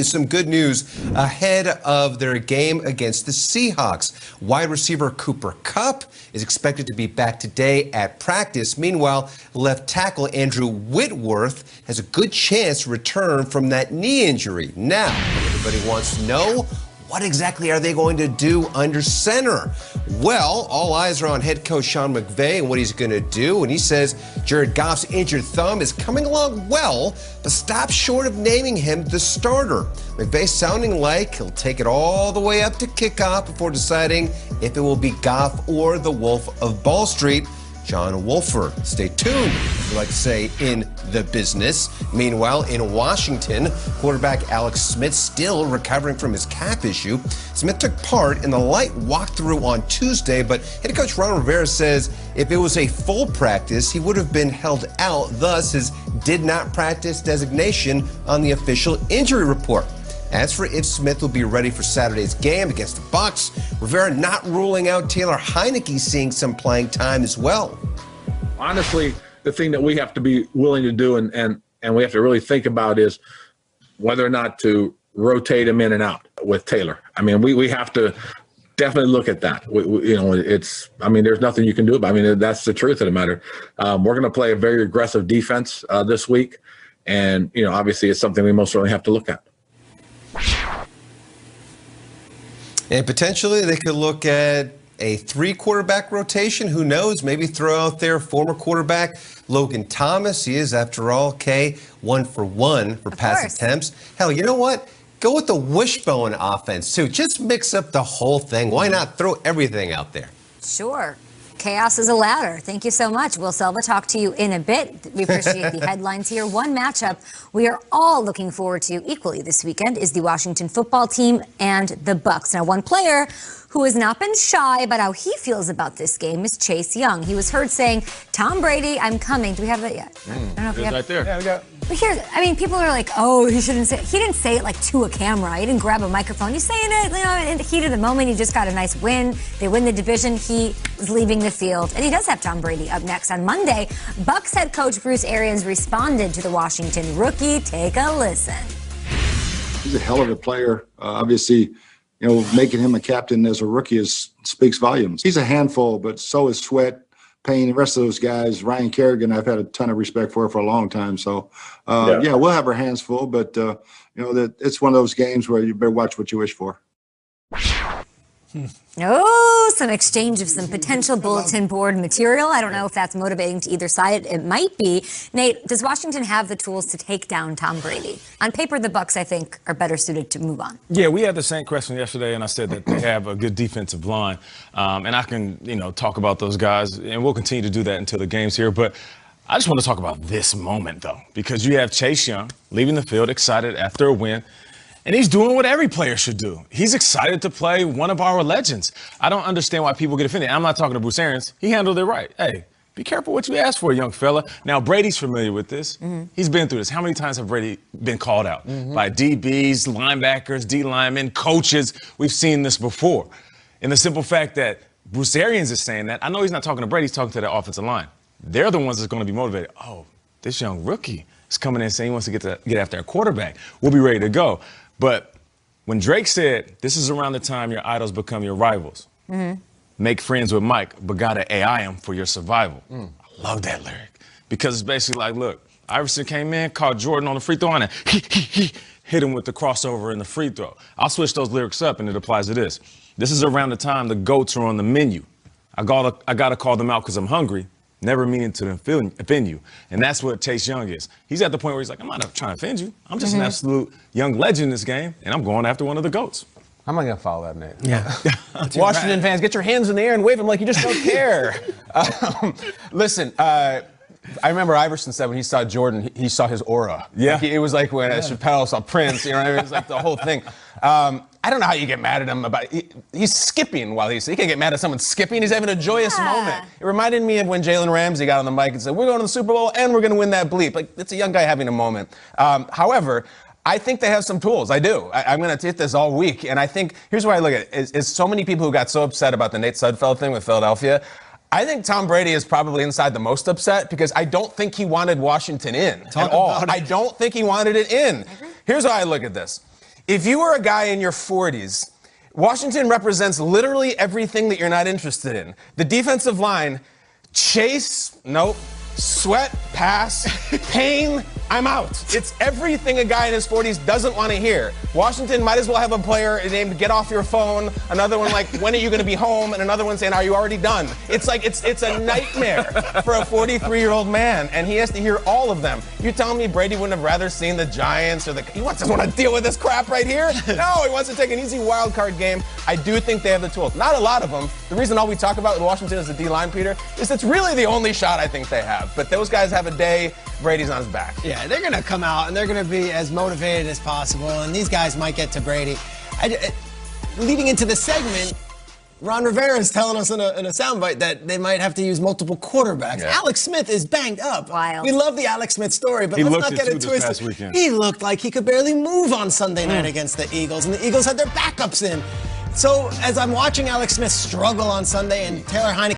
Some good news ahead of their game against the Seahawks. Wide receiver Cooper Kupp is expected to be back today at practice. Meanwhile, left tackle Andrew Whitworth has a good chance to return from that knee injury. Now, everybody wants to know, what exactly are they going to do under center? Well, all eyes are on head coach Sean McVay and what he's going to do. And he says Jared Goff's injured thumb is coming along well, but stops short of naming him the starter. McVay sounding like he'll take it all the way up to kickoff before deciding if it will be Goff or the Wolf of Ball Street, John Wolford. Stay tuned, as we like to say in the business. Meanwhile, in Washington, quarterback Alex Smith still recovering from his calf issue. Smith took part in the light walkthrough on Tuesday, but head coach Ron Rivera says if it was a full practice, he would have been held out, thus his did not practice designation on the official injury report. As for if Smith will be ready for Saturday's game against the Bucs, Rivera not ruling out Taylor Heineke seeing some playing time as well. Honestly, the thing that we have to be willing to do and we have to really think about is whether or not to rotate him in and out with Taylor. I mean, we have to definitely look at that. There's nothing you can do about it. I mean, that's the truth of the matter. We're going to play a very aggressive defense this week. And, obviously it's something we most certainly have to look at. And potentially they could look at a 3-quarterback rotation. Who knows? Maybe throw out their former quarterback, Logan Thomas. He is, after all, 1 for 1 for pass attempts. Hell, you know what? Go with the wishbone offense, too. Just mix up the whole thing. Why not throw everything out there? Sure. Chaos is a ladder. Thank you so much. Will Selva talk to you in a bit. We appreciate the headlines here. One matchup we are all looking forward to equally this weekend is the Washington football team and the Bucs. Now, one player who has not been shy about how he feels about this game is Chase Young. He was heard saying, Tom Brady, I'm coming. Do we have that yet? I don't know if we have right there. Yeah, we got. But here, people are like, oh, he shouldn't say. He didn't say it like to a camera. He didn't grab a microphone. He's saying it, in the heat of the moment. He just got a nice win. They win the division. He is leaving the field, and he does have Tom Brady up next on Monday. Bucs head coach Bruce Arians responded to the Washington rookie. Take a listen. He's a hell of a player. Obviously, making him a captain as a rookie speaks volumes. He's a handful, but so is Sweat, Payne, the rest of those guys. Ryan Kerrigan, I've had a ton of respect for a long time. So, we'll have our hands full, but, that it's one of those games where you better watch what you wish for. Oh, some exchange of some potential bulletin board material. I don't know if that's motivating to either side. It might be. Nate, does Washington have the tools to take down Tom Brady? On paper, the Bucs, I think, are better suited to move on. Yeah, we had the same question yesterday, and I said that they have a good defensive line. And I can, talk about those guys, and we'll continue to do that until the game's here. But I just want to talk about this moment, though, because you have Chase Young leaving the field excited after a win. And he's doing what every player should do. He's excited to play one of our legends. I don't understand why people get offended. I'm not talking to Bruce Arians. He handled it right. Hey, be careful what you ask for, young fella. Now, Brady's familiar with this. He's been through this. How many times have Brady been called out by DBs, linebackers, D linemen, coaches? We've seen this before. And the simple fact that Bruce Arians is saying that, I know he's not talking to Brady, he's talking to the offensive line. They're the ones that's going to be motivated. Oh, this young rookie is coming in saying he wants to get after a quarterback. We'll be ready to go. But when Drake said, this is around the time your idols become your rivals, make friends with Mike, but gotta AI him for your survival. I love that lyric because it's basically like, look, Iverson came in, caught Jordan on the free throw line, and hit him with the crossover and the free throw. I'll switch those lyrics up, and it applies to this. This is around the time the GOATs are on the menu. I gotta call them out because I'm hungry. Never meaning to offend you. And that's what Chase Young is. He's at the point where he's like, I'm not trying to offend you. I'm just an absolute young legend in this game, and I'm going after one of the GOATs. I'm not going to follow that, Nate. Yeah. Washington fans, get your hands in the air and wave them like you just don't care. Listen, I remember Iverson said when he saw Jordan, he saw his aura. Yeah. It was like when Chappelle saw Prince, you know what I mean? It was like the whole thing. I don't know how you get mad at him about he's skipping while he can't get mad at someone skipping. He's having a joyous moment. It reminded me of when Jalen Ramsey got on the mic and said, we're going to the Super Bowl and we're going to win that bleep. Like, it's a young guy having a moment. However, I think they have some tools. I do. I'm going to hit this all week. And I think, here's where I look at it, is so many people who got so upset about the Nate Sudfeld thing with Philadelphia. I think Tom Brady is probably inside the most upset because I don't think he wanted Washington in at all. I don't think he wanted it in. Here's how I look at this. if you were a guy in your 40s, Washington represents literally everything that you're not interested in. The defensive line, chase, nope. Sweat, pass, pain, I'm out. It's everything a guy in his 40s doesn't want to hear. Washington might as well have a player named Get Off Your Phone, another one like, when are you going to be home, and another one saying, are you already done? It's like, it's a nightmare for a 43-year-old man, and he has to hear all of them. You telling me Brady wouldn't have rather seen the Giants or he doesn't want to deal with this crap right here? No, he wants to take an easy wild card game. I do think they have the tools. Not a lot of them. The reason all we talk about with Washington is the D-line, Peter, is it's really the only shot I think they have. But those guys have a day, Brady's on his back. Yeah, they're going to come out and they're going to be as motivated as possible, and these guys might get to Brady. Leading into the segment, Ron Rivera is telling us in a soundbite that they might have to use multiple quarterbacks. Yeah. Alex Smith is banged up. Wild. We love the Alex Smith story, but let's not get it twisted. He looked like he could barely move on Sunday night against the Eagles, and the Eagles had their backups in. So as I'm watching Alex Smith struggle on Sunday and Taylor Heineke